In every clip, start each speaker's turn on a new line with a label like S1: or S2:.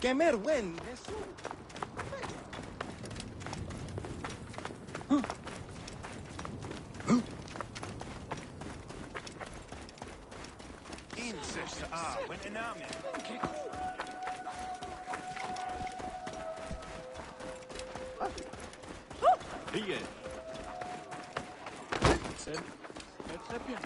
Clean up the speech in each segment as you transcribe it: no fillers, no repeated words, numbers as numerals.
S1: Kemer wen, nesu.
S2: When enamel.
S3: Bien. C'est très bien.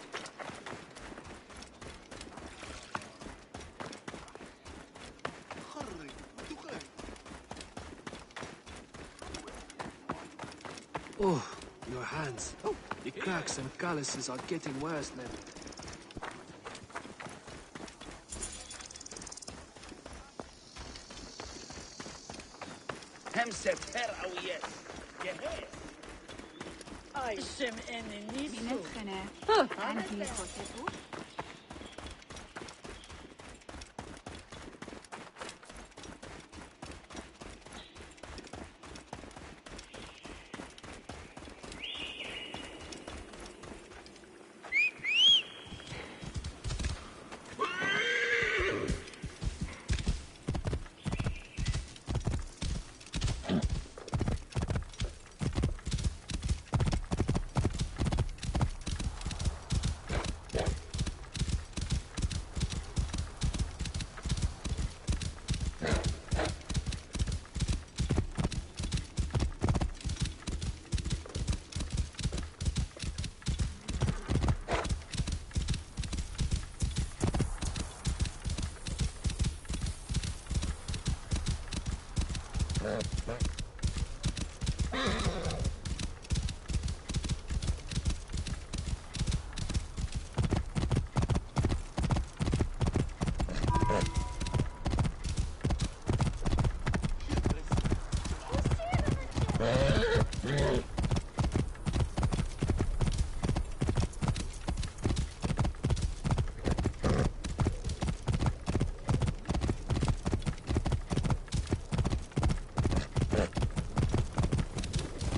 S4: Oh, your hands. The cracks and calluses are getting worse now.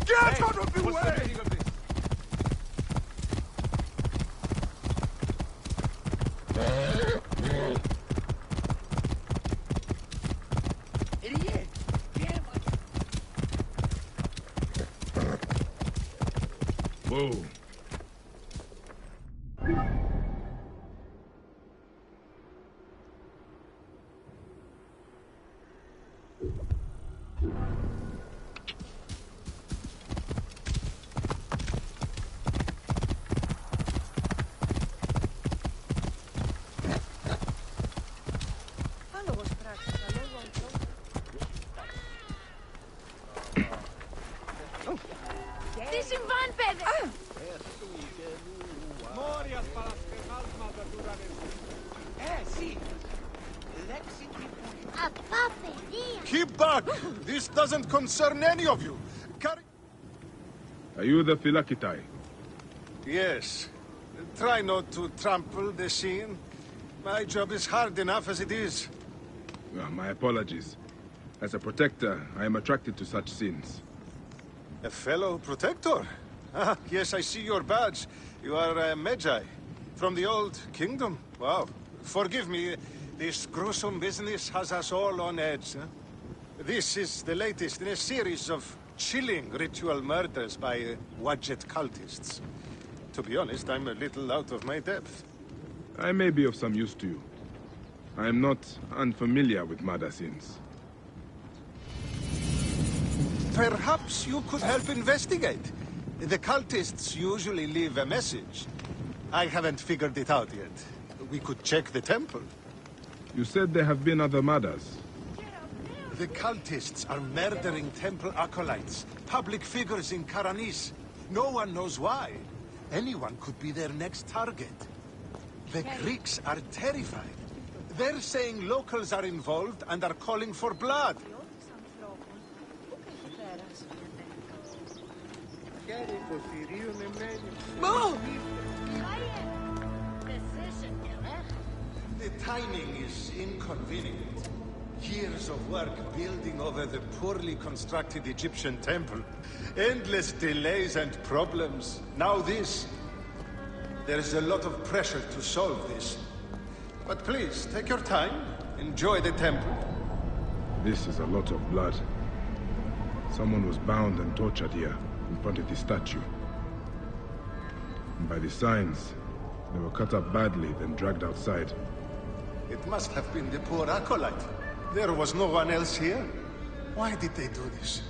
S2: Get out of the way!
S1: Idiot! Damn
S2: Whoa. Keep back! This doesn't concern any of you.
S5: Are you the Philakitai?
S2: Yes. Try not to trample the scene. My job is hard enough as it is.
S5: My apologies. As a protector, I am attracted to such scenes.
S2: A fellow protector? Ah, yes, I see your badge. You are a Magi. From the old kingdom. Wow. Forgive me, this gruesome business has us all on edge. Huh? This is the latest in a series of chilling ritual murders by Wadjet cultists. To be honest, I'm a little out of my depth.
S5: I may be of some use to you. I am not unfamiliar with murder scenes.
S2: Perhaps you could help investigate. The cultists usually leave a message. I haven't figured it out yet. We could check the temple.
S5: You said there have been other murders.
S2: The cultists are murdering temple acolytes, public figures in Karanis. No one knows why. Anyone could be their next target. The Greeks are terrified. They're saying locals are involved and are calling for blood. The timing is inconvenient. Years of work building over the poorly constructed Egyptian temple. Endless delays and problems. Now this. There is a lot of pressure to solve this. But please, take your time. Enjoy the temple.
S5: This is a lot of blood. Someone was bound and tortured here, in front of the statue. And by the signs, they were cut up badly, then dragged outside.
S2: It must have been the poor acolyte. There was no one else here. Why did they do this?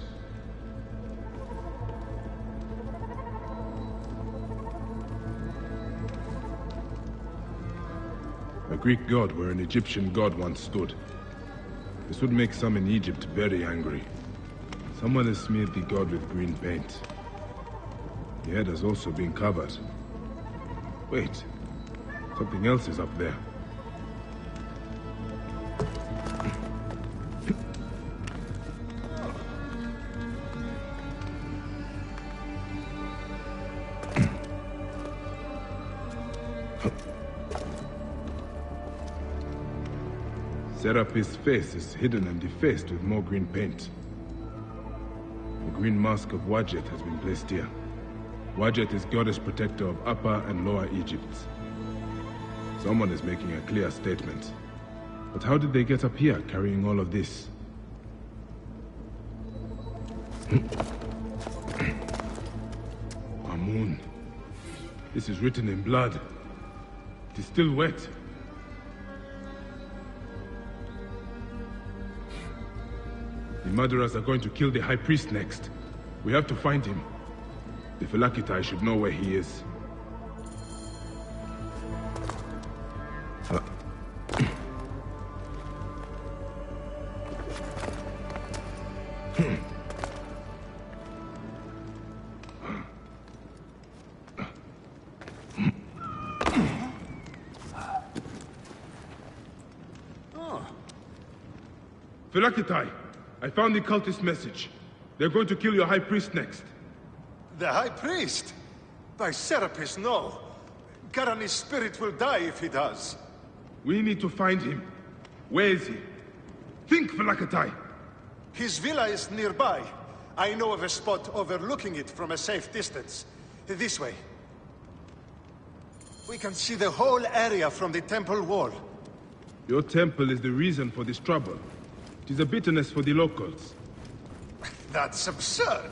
S5: A Greek god where an Egyptian god once stood. This would make some in Egypt very angry. Someone has smeared the god with green paint. The head has also been covered. Wait, something else is up there. Serapis' face is hidden and defaced with more green paint. The green mask of Wadjet has been placed here. Wadjet is goddess protector of Upper and Lower Egypt. Someone is making a clear statement. But how did they get up here carrying all of this? Amun. This is written in blood. It is still wet. The murderers are going to kill the High Priest next. We have to find him. The Phylakitai should know where he is. Phylakitai! I found the cultist message. They're going to kill your High Priest next.
S2: The High Priest? By Serapis, no. Garani's spirit will die if he does.
S5: We need to find him. Where is he? Think, Phylakitai!
S2: His villa is nearby. I know of a spot overlooking it from a safe distance. This way. We can see the whole area from the temple wall.
S5: Your temple is the reason for this trouble. It is a bitterness for the locals.
S2: That's absurd.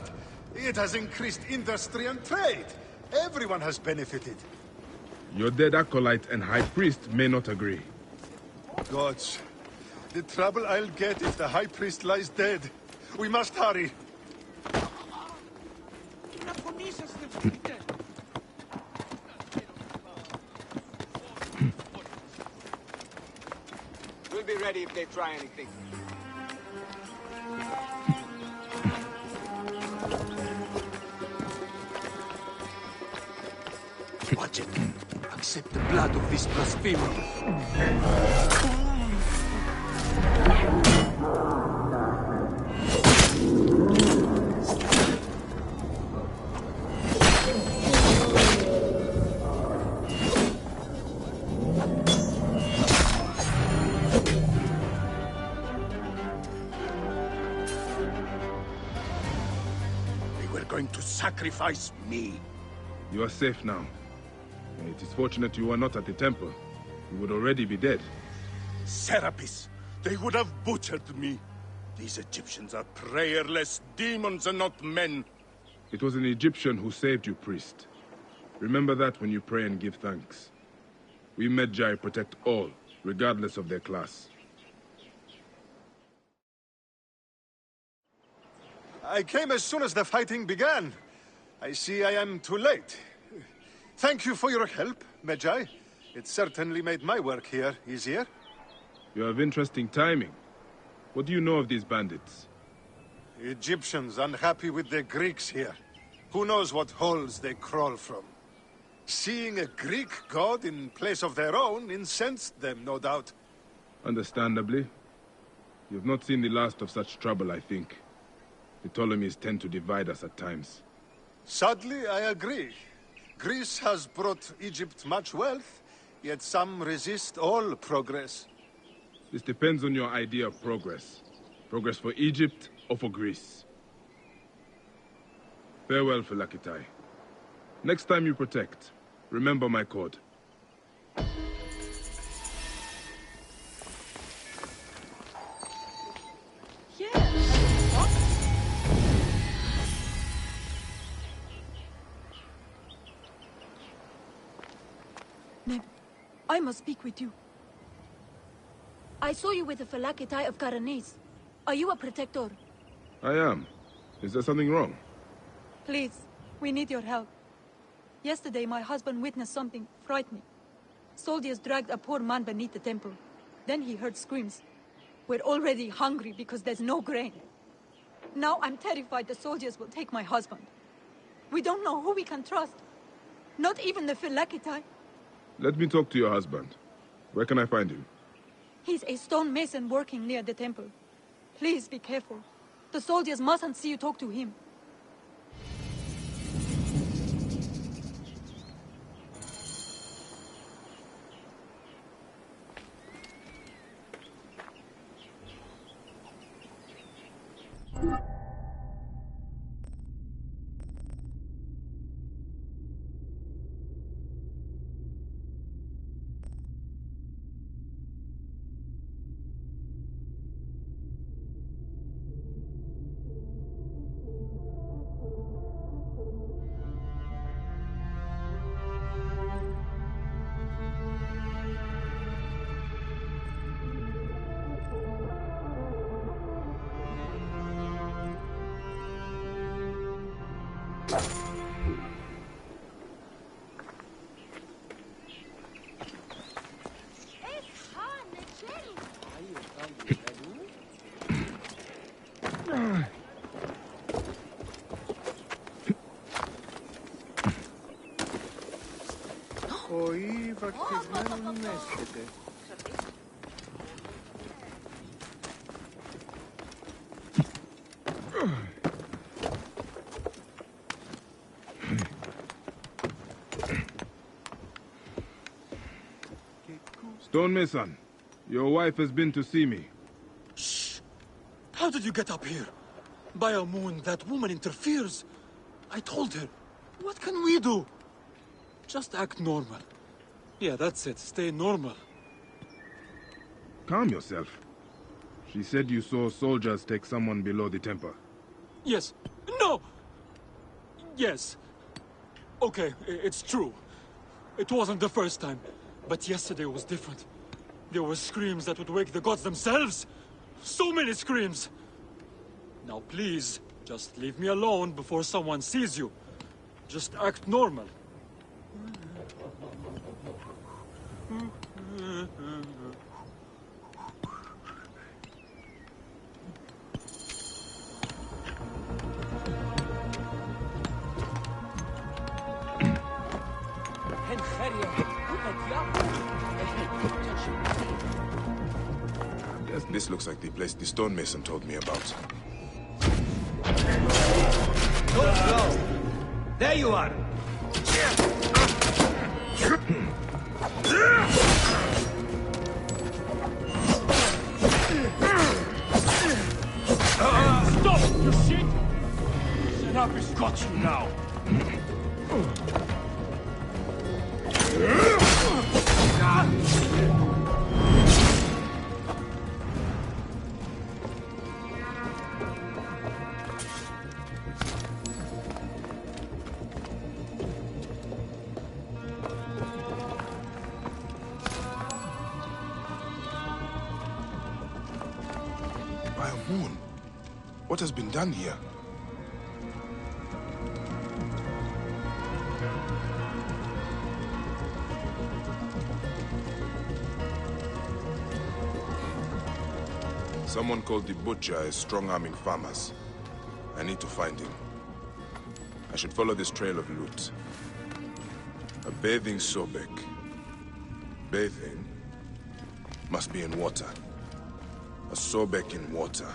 S2: It has increased industry and trade. Everyone has benefited.
S5: Your dead acolyte and High Priest may not agree.
S2: Gods, the trouble I'll get if the High Priest lies dead. We must hurry.
S1: We'll be ready if they try anything.
S4: Watch it. Accept the blood of this blasphemer.
S2: They were going to sacrifice me.
S5: You are safe now. It is fortunate you are not at the temple. You would already be dead.
S6: Serapis! They would have butchered me. These Egyptians are prayerless demons and not men.
S5: It was an Egyptian who saved you, priest. Remember that when you pray and give thanks. We Magi protect all, regardless of their class.
S2: I came as soon as the fighting began. I see I am too late. Thank you for your help, Magi. It certainly made my work here easier.
S5: You have interesting timing. What do you know of these bandits?
S2: Egyptians unhappy with the Greeks here. Who knows what holes they crawl from. Seeing a Greek god in place of their own incensed them, no doubt.
S5: Understandably. You have not seen the last of such trouble, I think. The Ptolemies tend to divide us at times.
S2: Sadly, I agree. Greece has brought Egypt much wealth, yet some resist all progress.
S5: This depends on your idea of progress. Progress for Egypt or for Greece. Farewell, Philakitai. Next time you protect, remember my code.
S7: Neb, I must speak with you. I saw you with the Philakitai of Karanes. Are you a protector?
S5: I am. Is there something wrong?
S7: Please, we need your help. Yesterday, my husband witnessed something frightening. Soldiers dragged a poor man beneath the temple. Then he heard screams. We're already hungry because there's no grain. Now I'm terrified the soldiers will take my husband. We don't know who we can trust. Not even the Philakitai.
S5: Let me talk to your husband. Where can I find him?
S7: He's a stone mason working near the temple. Please be careful. The soldiers mustn't see you talk to him.
S5: Stonemason, your wife has been to see me.
S8: Shh! How did you get up here? By a moon, that woman interferes. I told her. What can we do? Just act normal. Yeah, that's it. Stay normal.
S5: Calm yourself. She said you saw soldiers take someone below the temple.
S8: Yes. No! Yes. Okay, it's true. It wasn't the first time. But yesterday was different. There were screams that would wake the gods themselves. So many screams. Now please, just leave me alone before someone sees you. Just act normal.
S9: This looks like the place the stonemason told me about.
S1: Don't go! There you are!
S8: Stop, you shit! Serapis got you now.
S9: By a moon. What has been done here? Someone called the Butcher is strong-arming farmers. I need to find him. I should follow this trail of loot. A bathing Sobek. Bathing? Must be in water. A Sobek in water.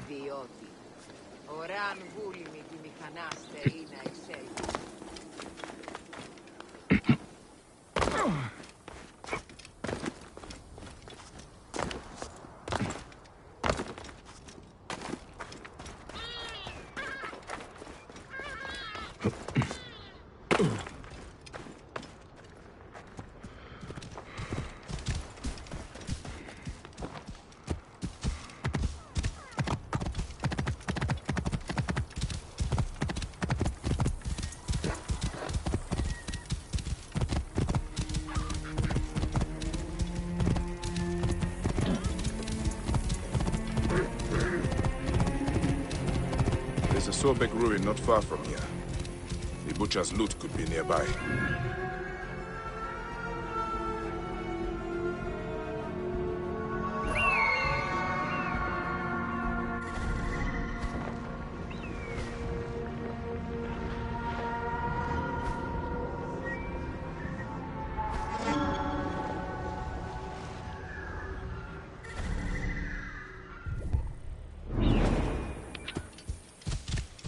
S10: Διότι οράν βούλημη τη μηχανάστε είναι εξέλιξη.
S9: There's a Sobek ruin not far from here. The butcher's loot could be nearby.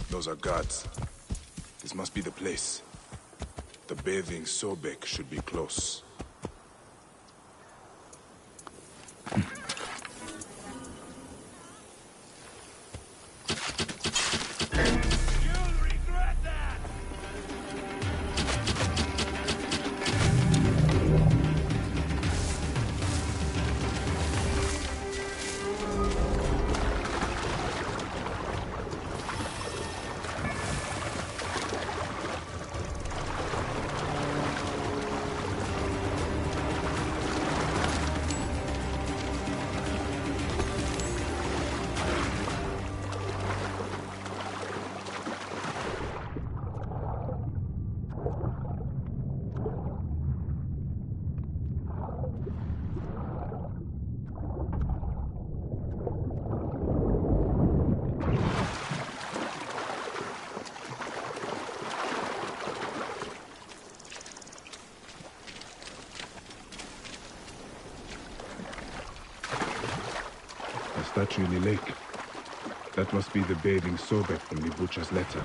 S9: Those are guards. This must be the place. The bathing Sobek should be close.
S5: Statue in the lake. That must be the bathing Sobek from the butcher's letter.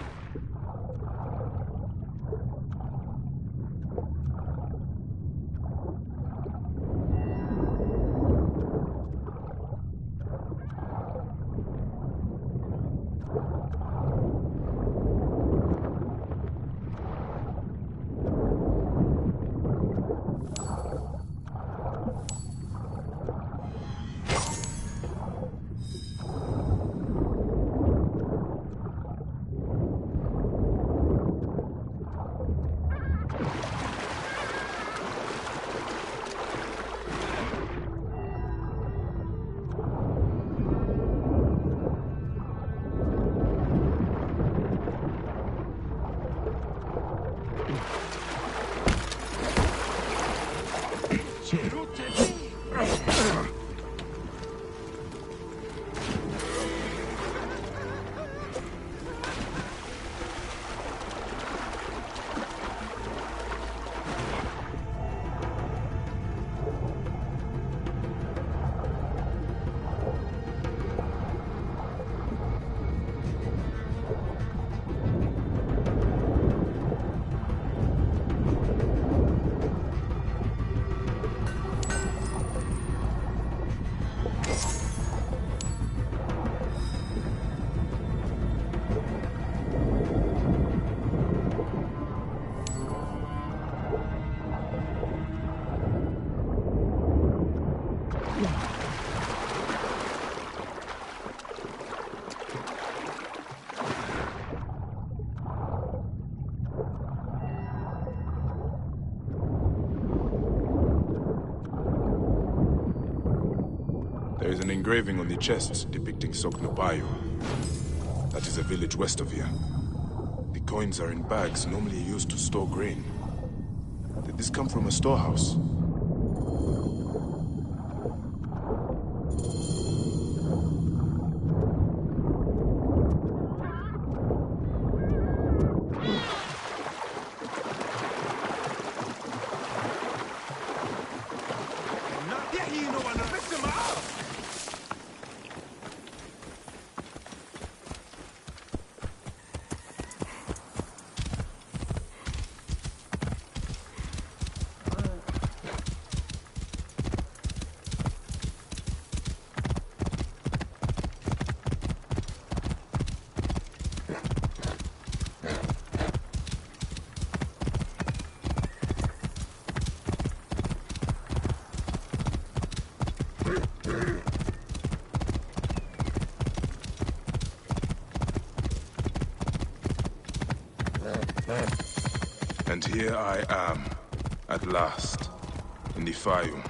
S9: There is an engraving on the chest depicting Soknopayo. That is a village west of here. The coins are in bags normally used to store grain. Did this come from a storehouse? And here I am, at last, in the Fayum.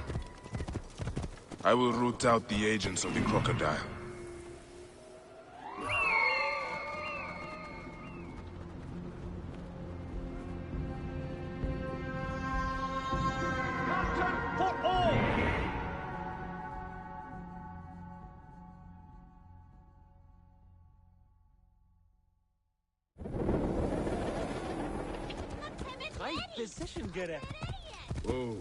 S9: I will root out the agents of the crocodile.
S3: Right position, Gere.
S5: Whoa.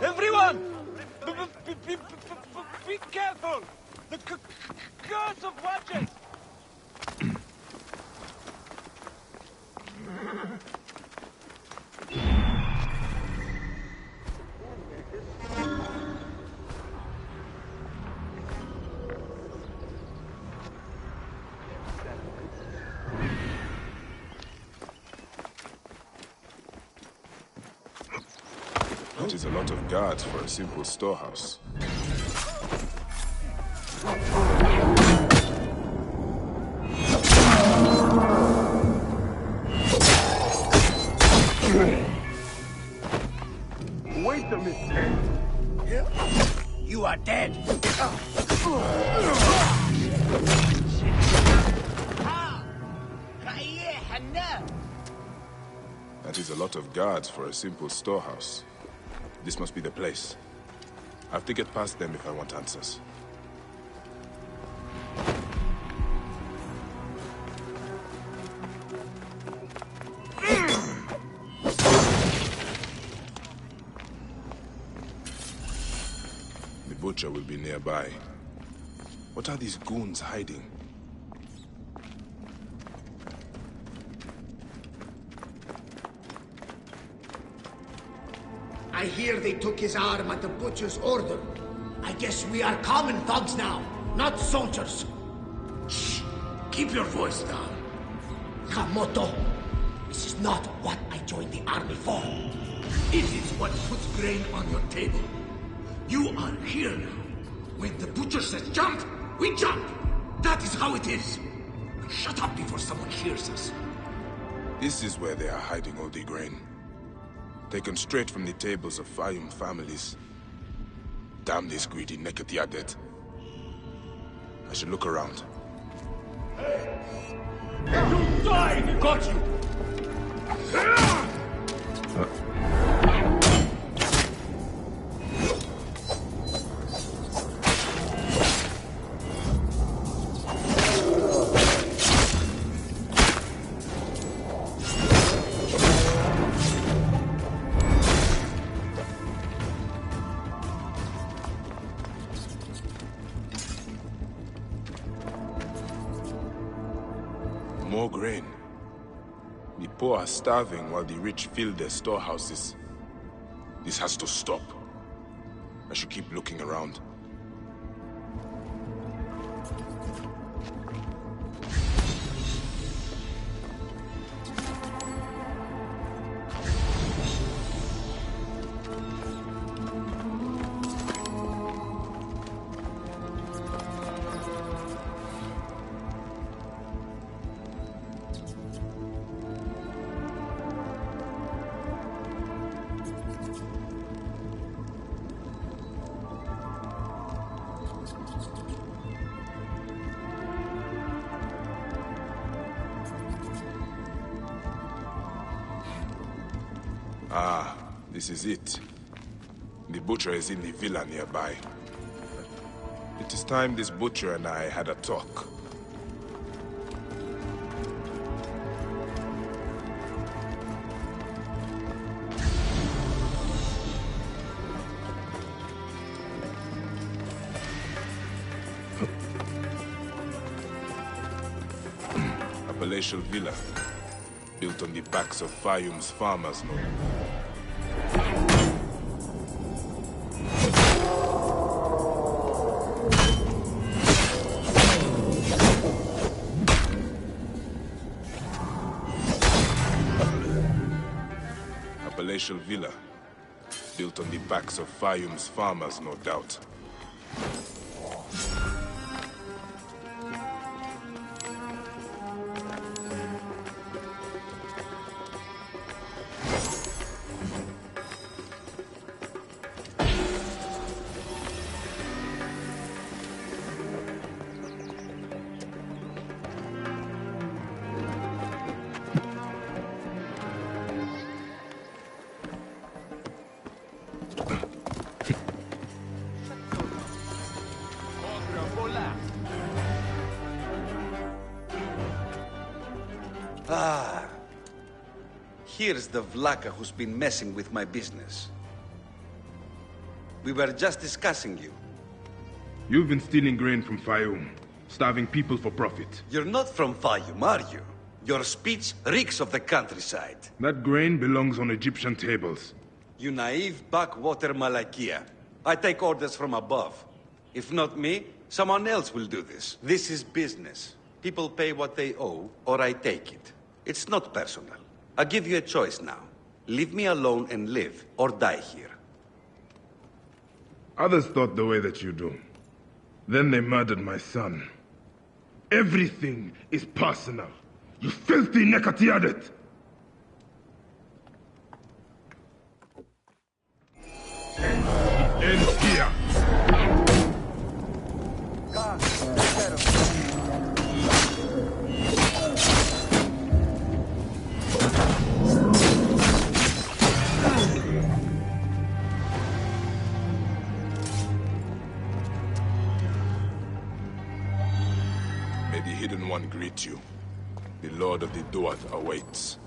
S3: Everyone! Be careful! The curse of Wadjet!
S9: That is a lot of guards for a simple storehouse.
S1: Wait a minute. You are dead.
S9: That is a lot of guards for a simple storehouse. This must be the place. I have to get past them if I want answers. The butcher will be nearby. What are these goons hiding?
S1: I hear they took his arm at the butcher's order. I guess we are common thugs now, not soldiers. Shh! Keep your voice down. Kamoto, this is not what I joined the army for. It is what puts grain on your table. You are here now. When the butcher says jump, we jump. That is how it is. Shut up before someone hears us.
S9: This is where they are hiding all the grain. Taken straight from the tables of Fayum families. Damn these greedy Nekatiadet. I should look around.
S1: You died! Got you!
S9: More grain. The poor are starving while the rich fill their storehouses. This has to stop. I should keep looking around. Ah, this is it. The butcher is in the villa nearby. It is time this butcher and I had a talk. A palatial villa, built on the backs of Fayum's farmers, no? Palatial villa, built on the backs of Fayum's farmers, no doubt.
S11: Ah. Here's the Vlaka who's been messing with my business. We were just discussing you.
S5: You've been stealing grain from Fayum, starving people for profit.
S11: You're not from Fayum, are you? Your speech reeks of the countryside.
S5: That grain belongs on Egyptian tables.
S11: You naive backwater Malakia. I take orders from above. If not me, someone else will do this. This is business. People pay what they owe, or I take it. It's not personal. I give you a choice now. Leave me alone and live, or die here.
S5: Others thought the way that you do. Then they murdered my son. Everything is personal. You filthy Nekatiadet! It ends here.
S9: May the Hidden One greet you. The Lord of the Duat awaits.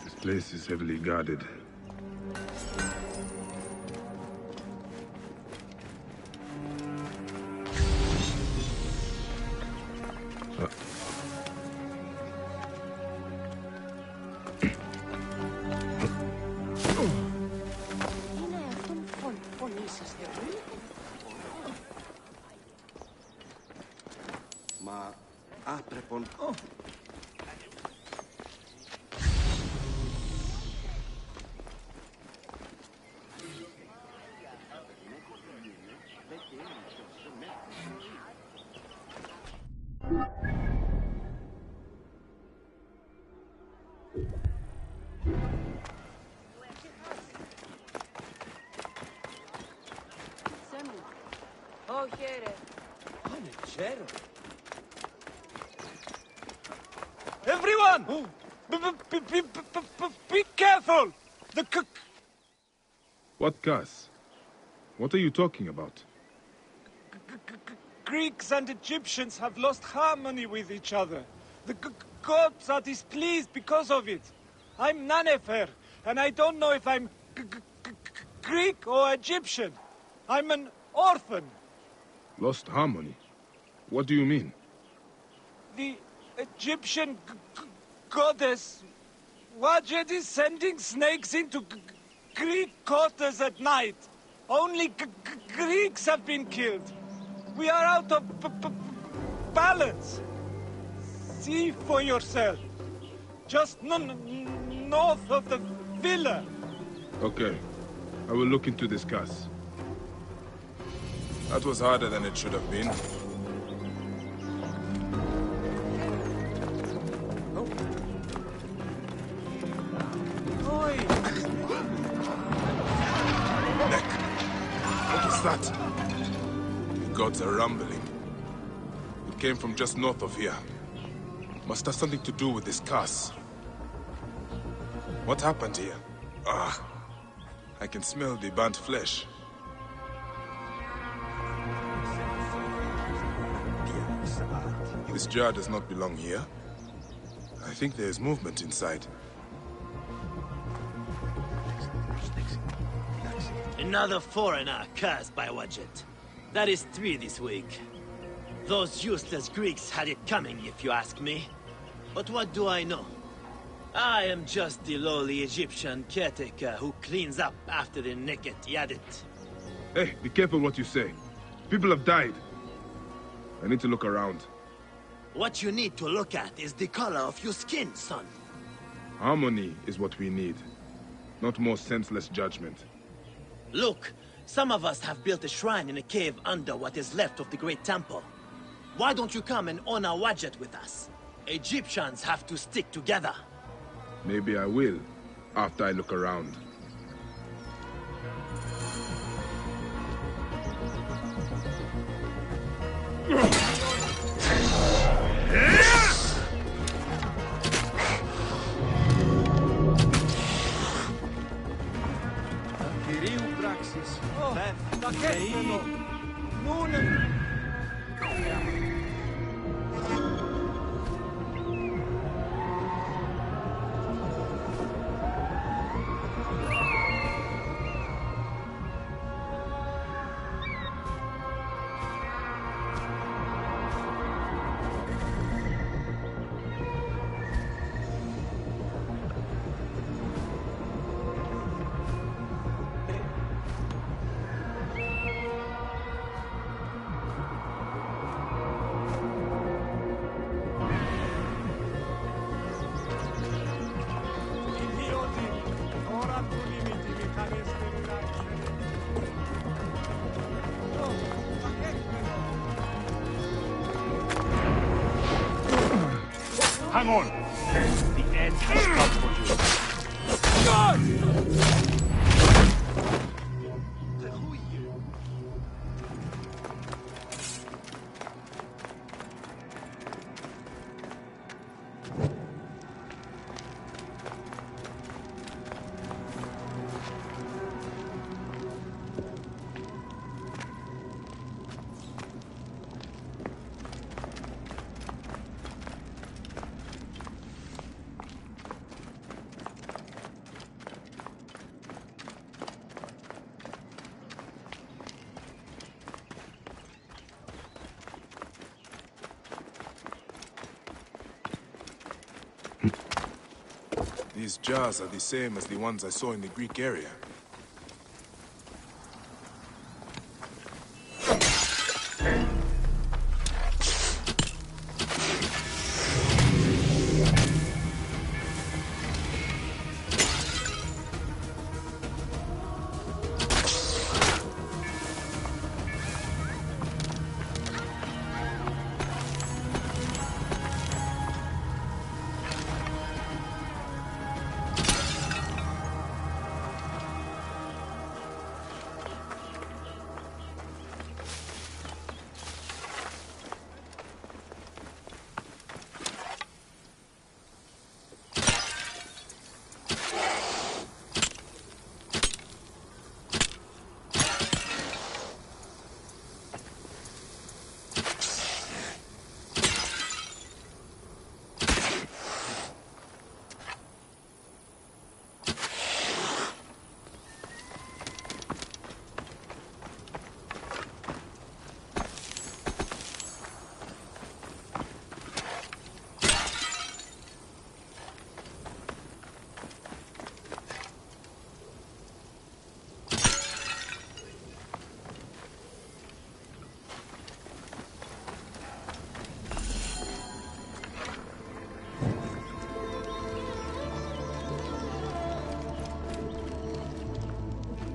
S5: This place is heavily guarded.
S10: Oh, here.
S3: Everyone! Be careful! The
S5: What gas? What are you talking about?
S3: Greeks and Egyptians have lost harmony with each other. The gods are displeased because of it. I'm Nanefer, and I don't know if I'm Greek or Egyptian. I'm an orphan.
S5: Lost harmony? What do you mean?
S3: The Egyptian goddess Wajet is sending snakes into Greek quarters at night. Only Greeks have been killed. We are out of balance. See for yourself. Just north of the villa.
S5: Okay. I will look into this case.
S9: That was harder than it should have been. Neck. What was that? The gods are rumbling. It came from just north of here. Must have something to do with this curse. What happened here? Ah, I can smell the burnt flesh. This jar does not belong here. I think there is movement inside.
S12: Another foreigner cursed by Wajet. That is 3 this week. Those useless Greeks had it coming, if you ask me. But what do I know? I am just the lowly Egyptian caretaker who cleans up after the naked Yadit.
S5: Hey, be careful what you say. People have died. I need to look around.
S12: What you need to look at is the color of your skin, son.
S5: Harmony is what we need, not more senseless judgment.
S12: Look, some of us have built a shrine in a cave under what is left of the Great Temple. Why don't you come and honor Wajet with us? Egyptians have to stick together.
S5: Maybe I will, after I look around.
S6: Hang on. The end has come for you. God!
S9: These jars are the same as the ones I saw in the Greek area.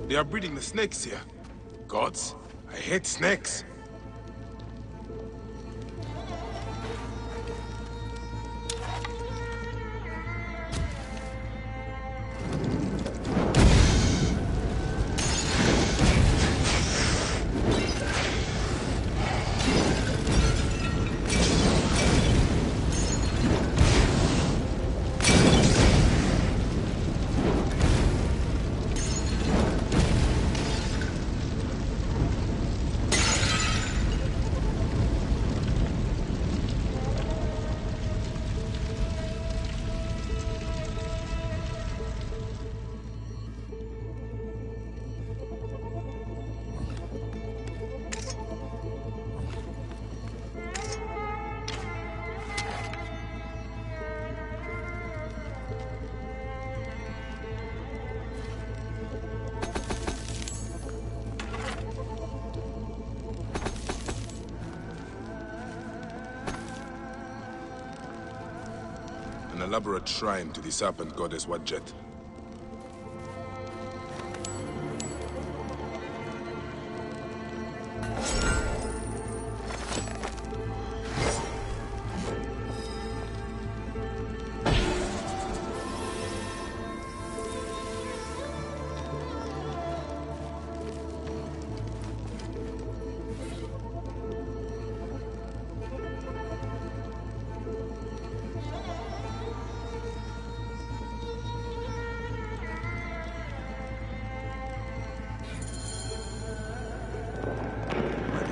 S9: They are breeding the snakes here. Gods, I hate snakes. An elaborate shrine to the serpent goddess Wadjet.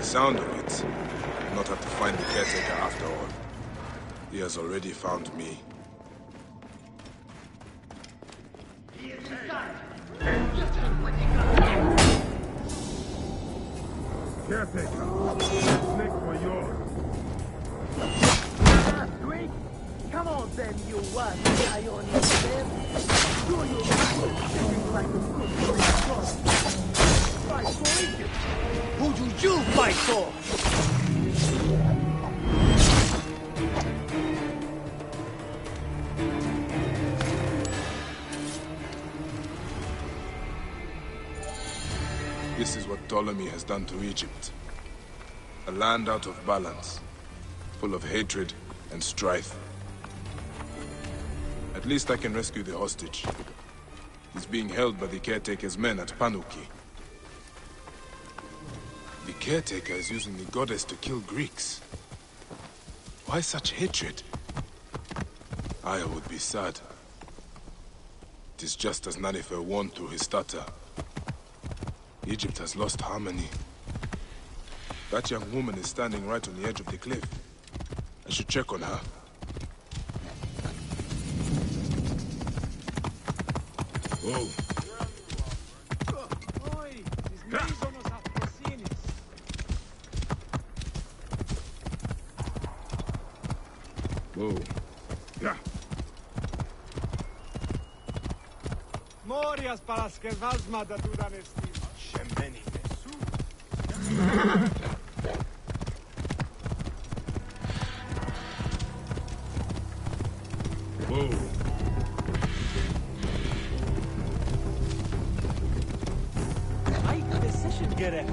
S9: Sound of it. I'll not have to find the caretaker after all. He has already found me.
S5: Caretaker, snake for yours.
S13: Greek? Come on then, you one guy on your step. Do you like a good fight for Egypt? Who do you fight for?
S9: This is what Ptolemy has done to Egypt. A land out of balance, full of hatred and strife. At least I can rescue the hostage. He's being held by the caretaker's men at Panuki. The caretaker is using the goddess to kill Greeks. Why such hatred? I would be sad. It is just as Nanifer warned through his stutter. Egypt has lost harmony. That young woman is standing right on the edge of the cliff. I should check on her. Whoa. Whoa. Yeah.
S3: Morias paraskevazma da tu danestima.
S6: Shemeni nesu.
S5: Whoa.
S3: Ay, decision gerek.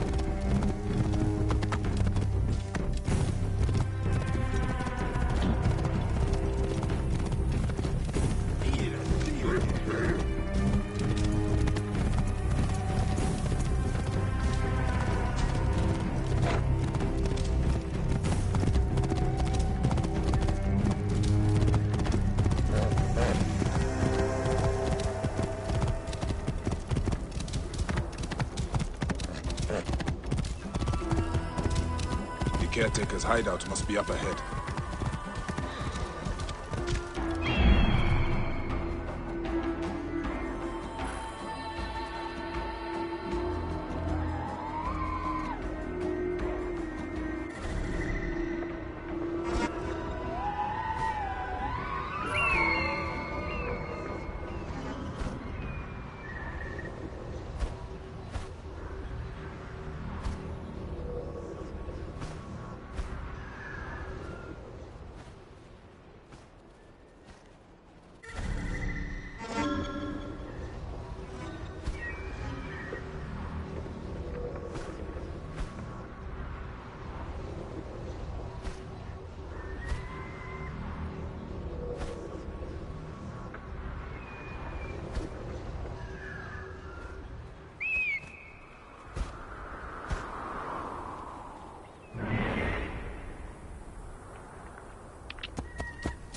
S9: The caretaker's hideout must be up ahead.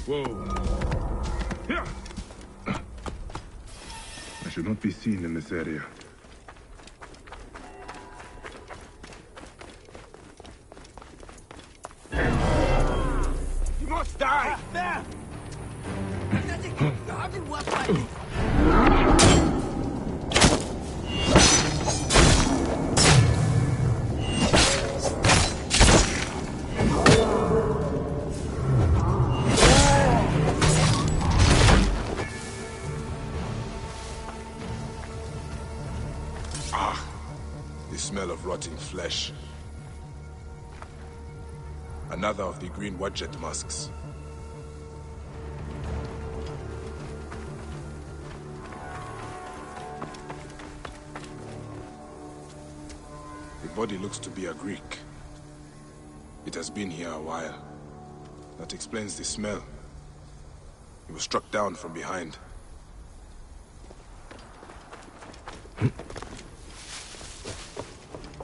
S5: Whoa. I should not be seen in this area.
S6: You must die!
S13: There!
S9: The smell of rotting flesh. Another of the green Wadjet masks. The body looks to be a Greek. It has been here a while. That explains the smell. He was struck down from behind.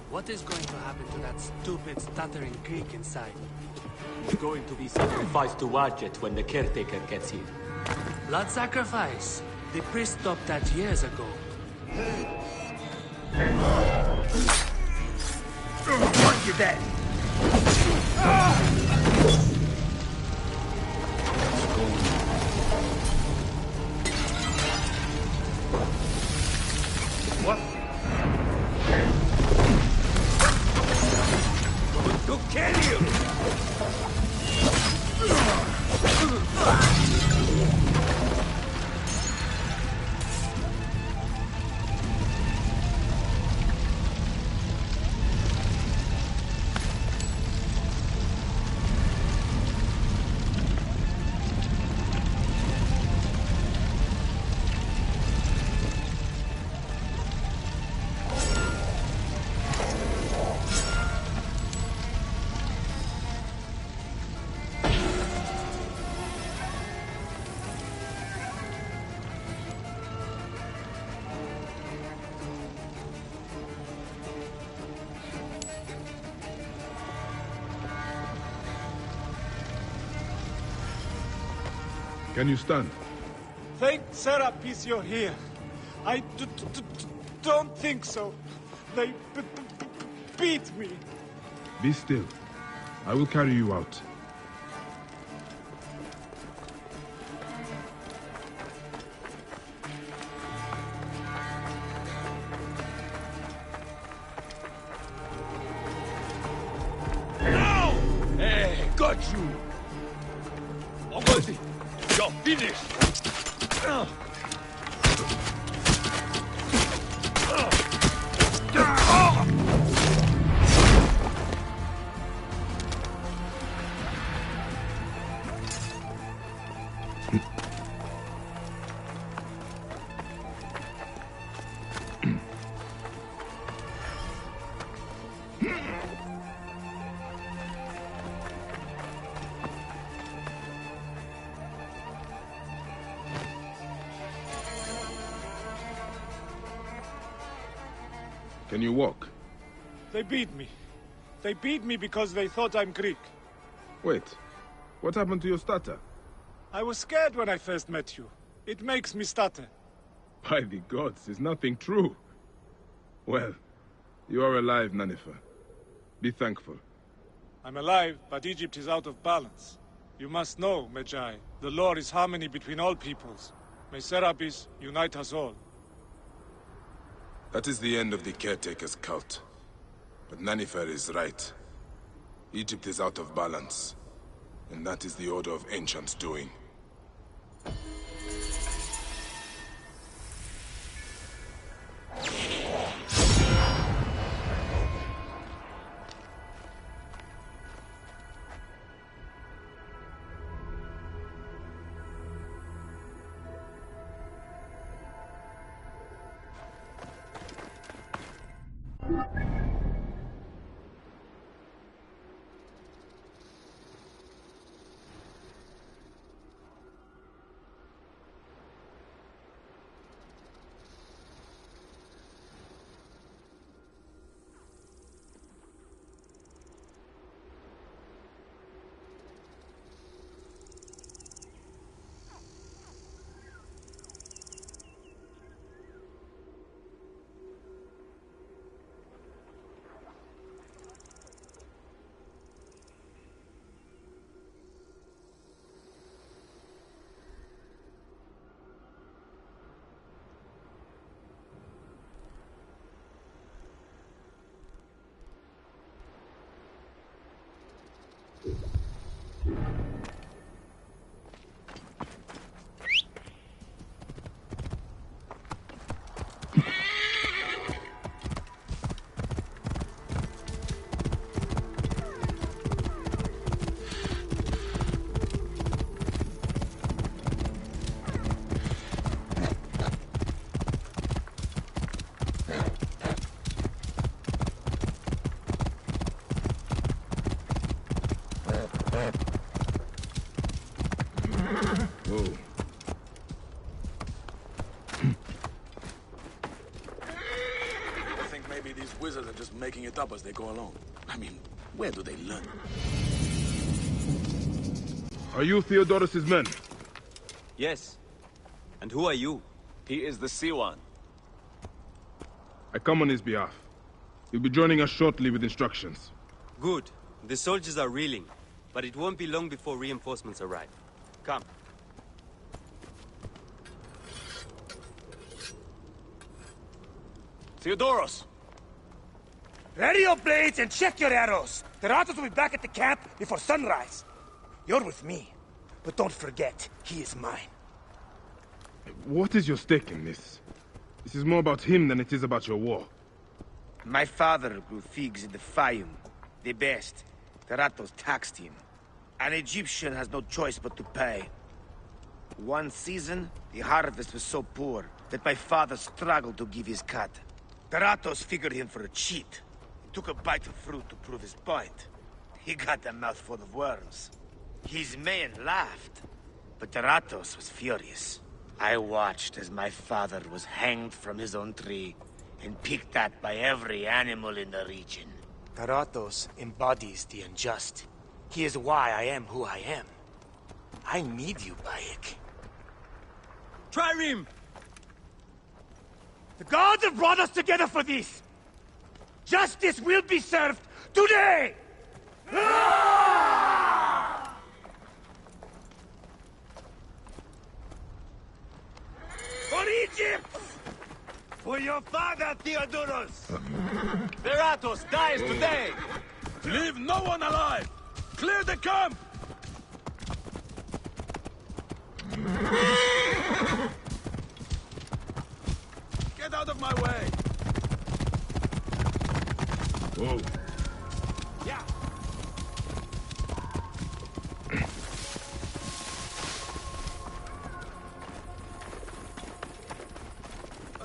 S4: What is going to happen to that stupid, stuttering Greek inside?
S14: He's going to be sacrificed to Wadjet when the caretaker gets here.
S4: Blood sacrifice? The priest stopped that years ago.
S13: Want you dead!
S6: What? To kill you!
S5: Can you stand?
S3: Thank Serapis you're here. I don't think so. They beat me.
S5: Be still. I will carry you out.
S6: Now! Hey, got you! Almost. You're finished!
S5: Can you walk?
S3: They beat me. They beat me because they thought I'm Greek.
S5: Wait. What happened to your stutter?
S3: I was scared when I first met you. It makes me stutter.
S5: By the gods, is nothing true. Well, you are alive, Nanifer. Be thankful.
S3: I'm alive, but Egypt is out of balance. You must know, Medjay, the law is harmony between all peoples. May Serapis unite us all.
S9: That is the end of the caretaker's cult. But Nanifer is right. Egypt is out of balance. And that is the Order of Ancients doing.
S5: Whoa.
S15: I think maybe these wizards are just making it up as they go along. I mean, where do they learn?
S5: Are you Theodorus's men?
S16: Yes. And who are you?
S17: He is the Siwan.
S5: I come on his behalf. He'll be joining us shortly with instructions.
S16: Good. The soldiers are reeling, but it won't be long before reinforcements arrive. Come.
S1: Theodoros! Ready your blades and check your arrows. The Ratos will be back at the camp before sunrise. You're with me, but don't forget, he is mine.
S5: What is your stake in this? This is more about him than it is about your war.
S1: My father grew figs in the Fayum, the best. The Ratos taxed him. An Egyptian has no choice but to pay. One season, the harvest was so poor that my father struggled to give his cut. The Ratos figured him for a cheat. He took a bite of fruit to prove his point. He got a mouthful of worms. His men laughed, but the Ratos was furious. I watched as my father was hanged from his own tree and picked at by every animal in the region. The Ratos embodies the unjust. He is why I am who I am. I need you, Bayek.
S16: Trireme!
S1: The gods have brought us together for this! Justice will be served today! For Egypt! For your father, Theodorus!
S17: Veratos dies today!
S15: Leave no one alive! Clear the camp! Get out of my way!
S5: Whoa.
S15: Yeah.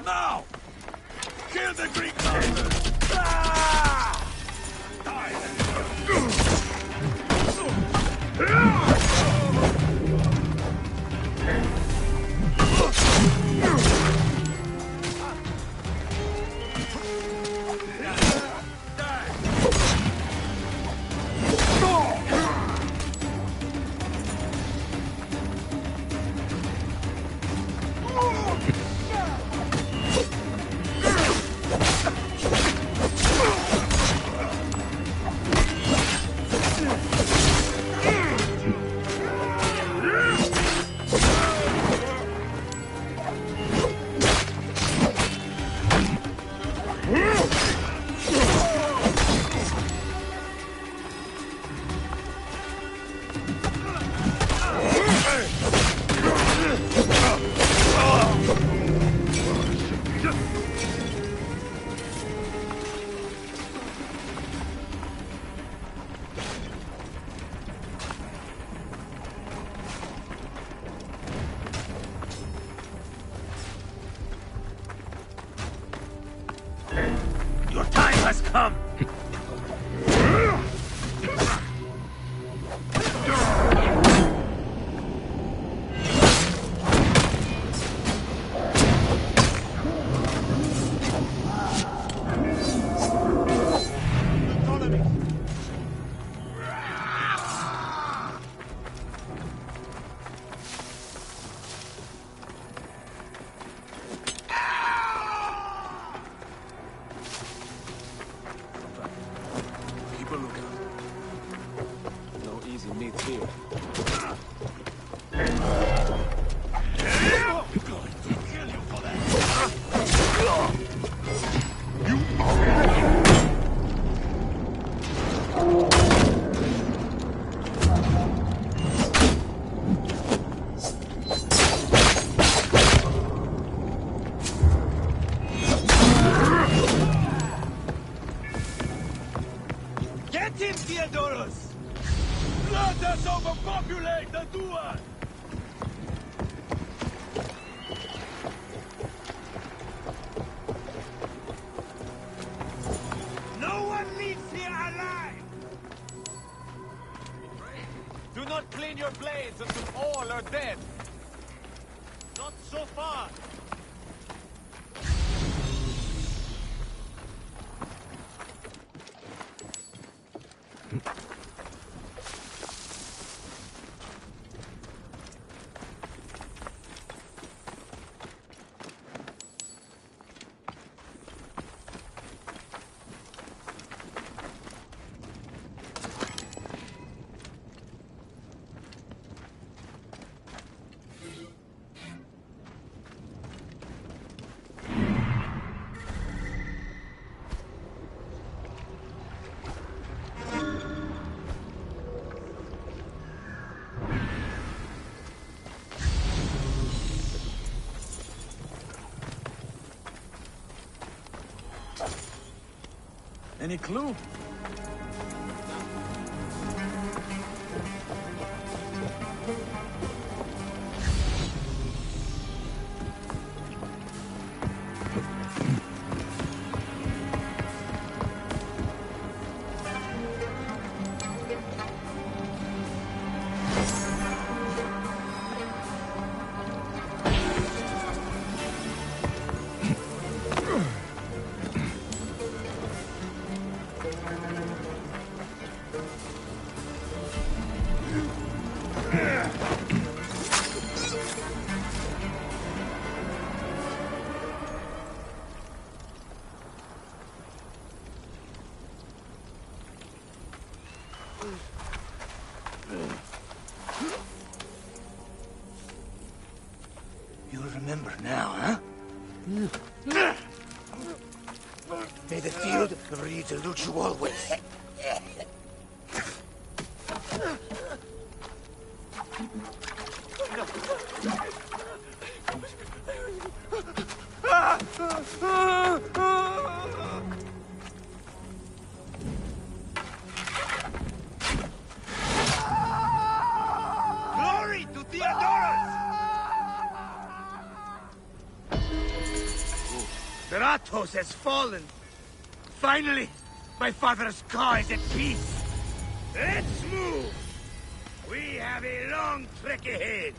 S15: Now! Kill the Greek monsters! Ah!
S1: Your time has come!
S15: Keep a lookout.
S4: No easy meats here.
S1: Get him, Theodorus!
S15: Let us overpopulate the Duan!
S1: No one leaves here alive!
S17: Do not clean your blades until all are dead!
S12: Not so far!
S3: Any clue?
S1: You'll remember now, huh? May the field re-delude you always.
S12: Glory to Theodorus!
S1: Beratos has fallen. Finally, my father's car is at peace. Let's move. We have a long trek ahead.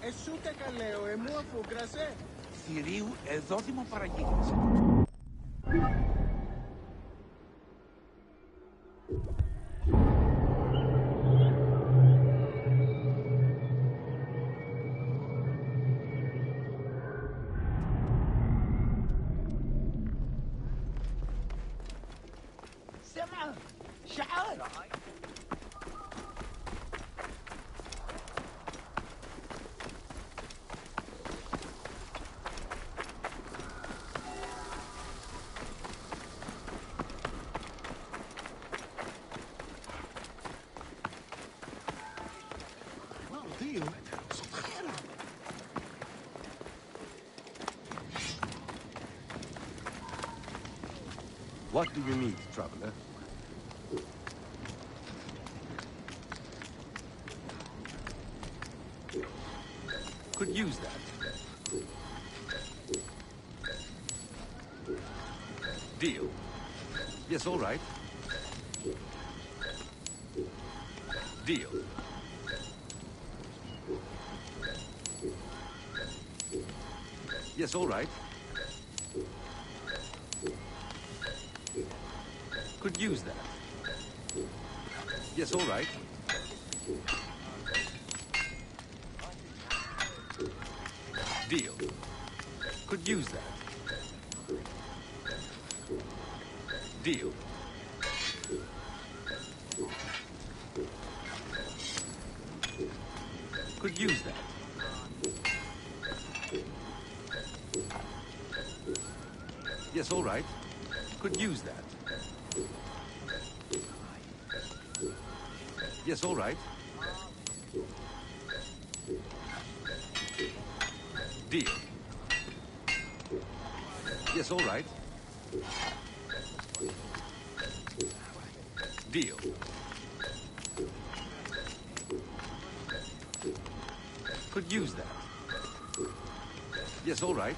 S13: Εσούτε καλέω, εμού αφούγκρασε. Θηρίου εδόθημο παραγίγνωσε. شعار.
S11: What do you need, traveler? Could use that. Deal. Yes, all right. Deal. Yes, all right. Could use that. Yes, all right. Deal. Could use that. Deal. Could use that. Yes, all right. Could use that. Yes, all right. Deal. Yes, all right. Deal. Could use that. Yes, all right.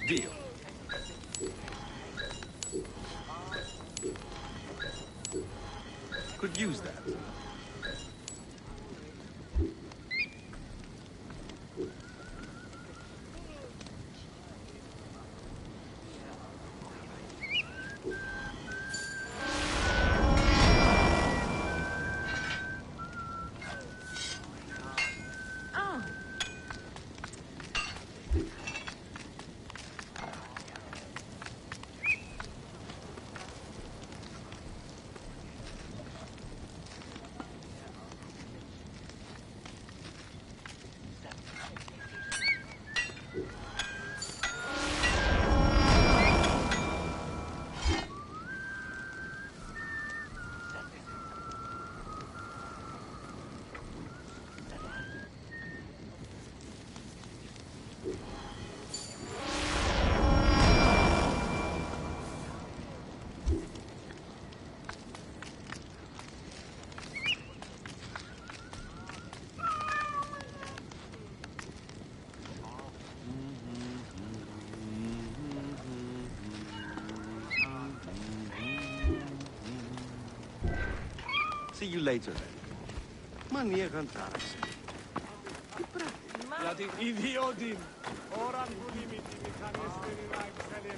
S11: Deal. Could use that. See you later then. Maniera antarsi.
S3: Δηλαδή, ιδιότην. Ώραν που λίμητη μηχανές περιλάγει καλή.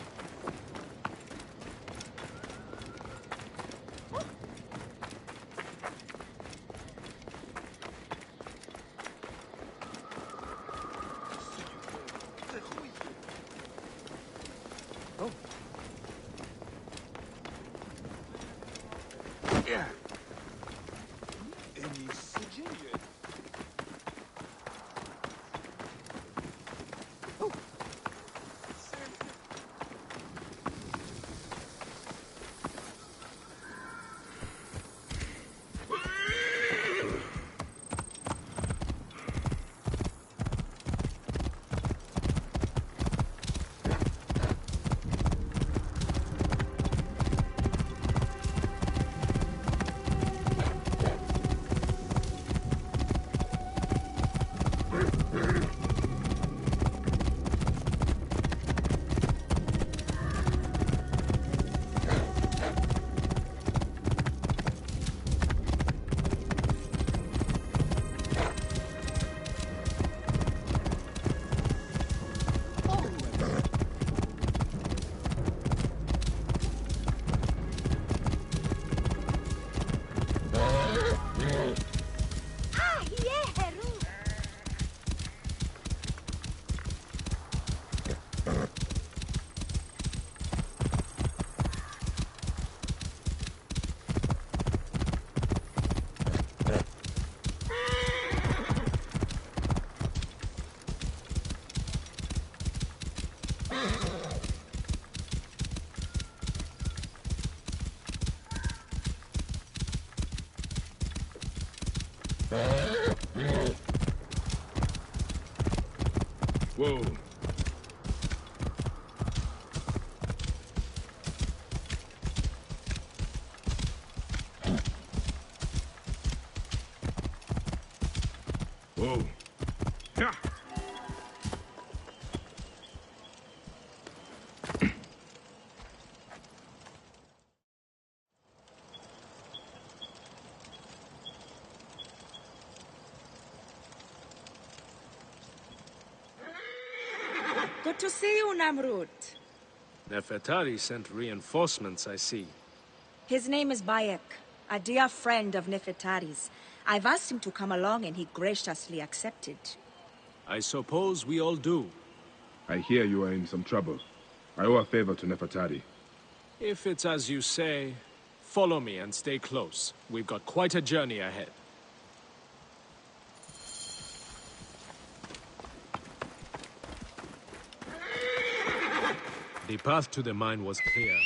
S5: Whoa. Whoa. Yeah.
S18: Good to see you, Namrud.
S4: Nefertari sent reinforcements, I see.
S18: His name is Bayek, a dear friend of Nefertari's. I've asked him to come along and he graciously accepted.
S4: I suppose we all do.
S5: I hear you are in some trouble. I owe a favor to Nefertari.
S4: If it's as you say, follow me and stay close. We've got quite a journey ahead. The path to the mine was clear,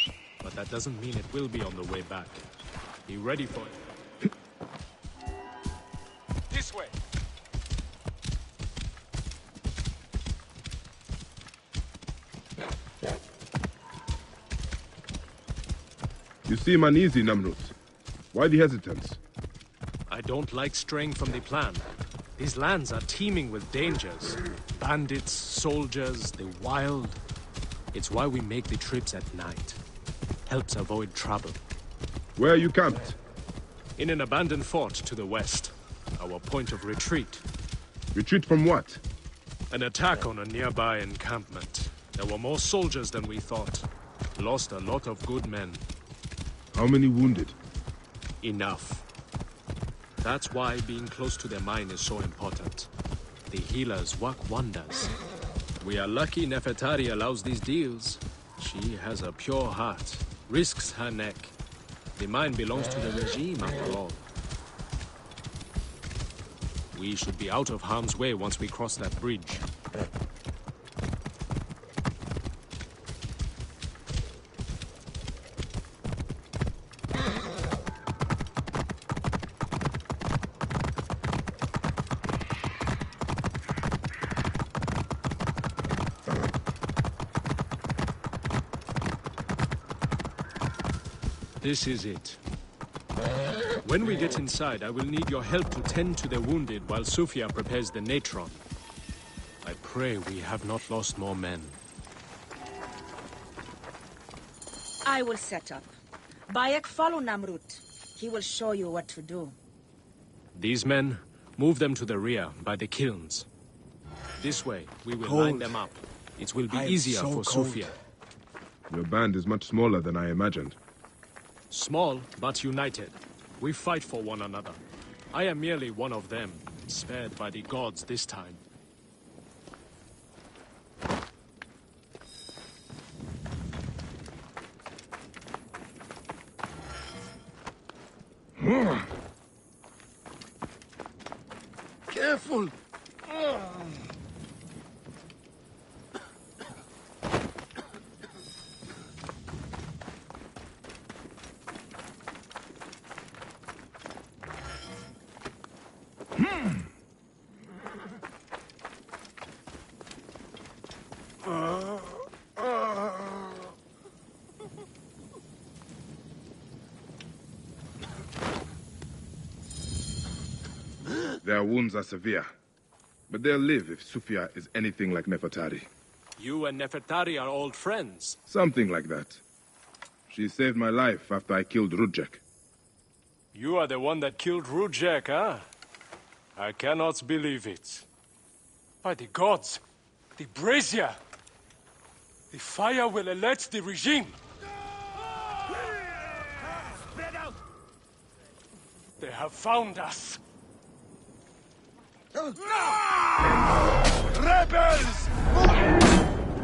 S4: but that doesn't mean it will be on the way back. Be ready for it. This way!
S5: You seem uneasy, Namrud. Why the hesitance?
S4: I don't like straying from the plan. These lands are teeming with dangers. Bandits, soldiers, the wild. It's why we make the trips at night. Helps avoid trouble.
S5: Where are you camped?
S4: In an abandoned fort to the west. Our point of retreat.
S5: Retreat from what?
S4: An attack on a nearby encampment. There were more soldiers than we thought. Lost a lot of good men.
S5: How many wounded?
S4: Enough. That's why being close to the mine is so important. The healers work wonders. We are lucky Nefertari allows these deals. She has a pure heart, risks her neck. The mine belongs to the regime after all. We should be out of harm's way once we cross that bridge. This is it. When we get inside, I will need your help to tend to the wounded while Sufia prepares the natron. I pray we have not lost more men.
S18: I will set up. Bayek, follow Namrud. He will show you what to do.
S4: These men, move them to the rear, by the kilns. This way, we will line them up. It will be easier for Sufia.
S5: Your band is much smaller than I imagined.
S4: Small, but united. We fight for one another. I am merely one of them, spared by the gods this time.
S6: Careful!
S5: Their wounds are severe, but they'll live if Sufia is anything like Nefertari.
S4: You and Nefertari are old friends.
S5: Something like that. She saved my life after I killed Rudjek.
S4: You are the one that killed Rudjek, huh? I cannot believe it. By the gods, the brazier! The fire will alert the regime! They have found us!
S13: Rebels!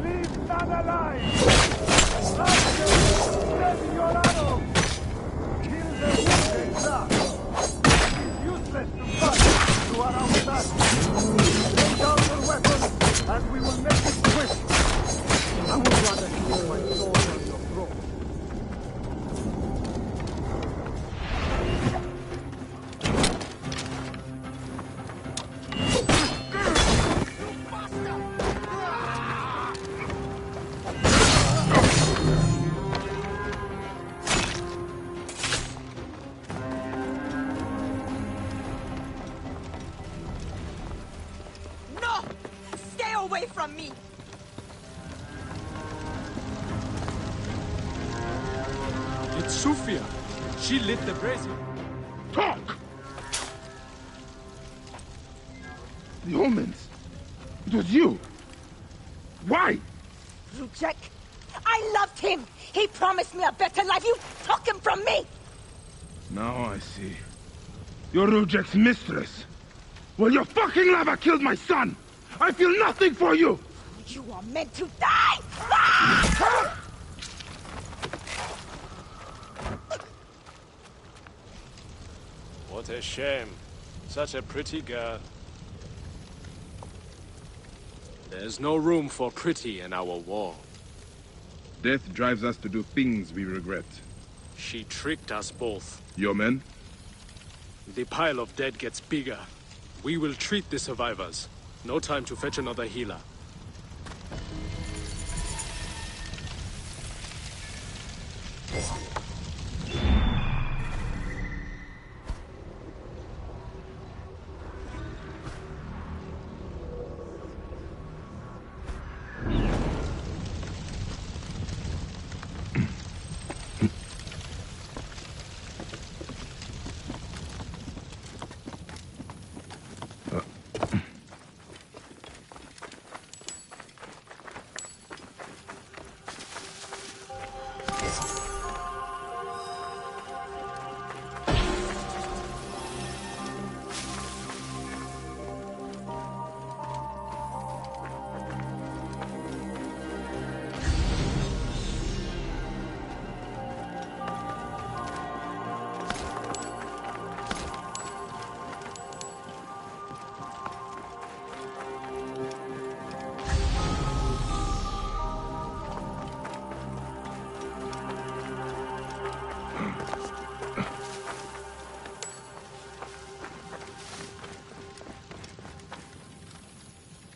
S13: Leave none alive! Send your arrows! Kill the wounded class! It is useless to fight! You are outdone! Lay down your weapons, and we will make it quick! I would rather hear my sword on your throat.
S4: It's Sufia. She lit the brazier.
S5: Talk! The omens. It was you. Why?
S18: Rujek, I loved him. He promised me a better life. You took him from me.
S5: Now I see. You're Rujek's mistress. Well, your fucking lover killed my son. I feel nothing for you.
S18: You are meant to die. Ah!
S4: What a shame. Such a pretty girl. There's no room for pretty in our war.
S5: Death drives us to do things we regret.
S4: She tricked us both.
S5: Your men?
S4: The pile of dead gets bigger. We will treat the survivors. No time to fetch another healer.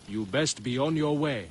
S4: You best be on your way.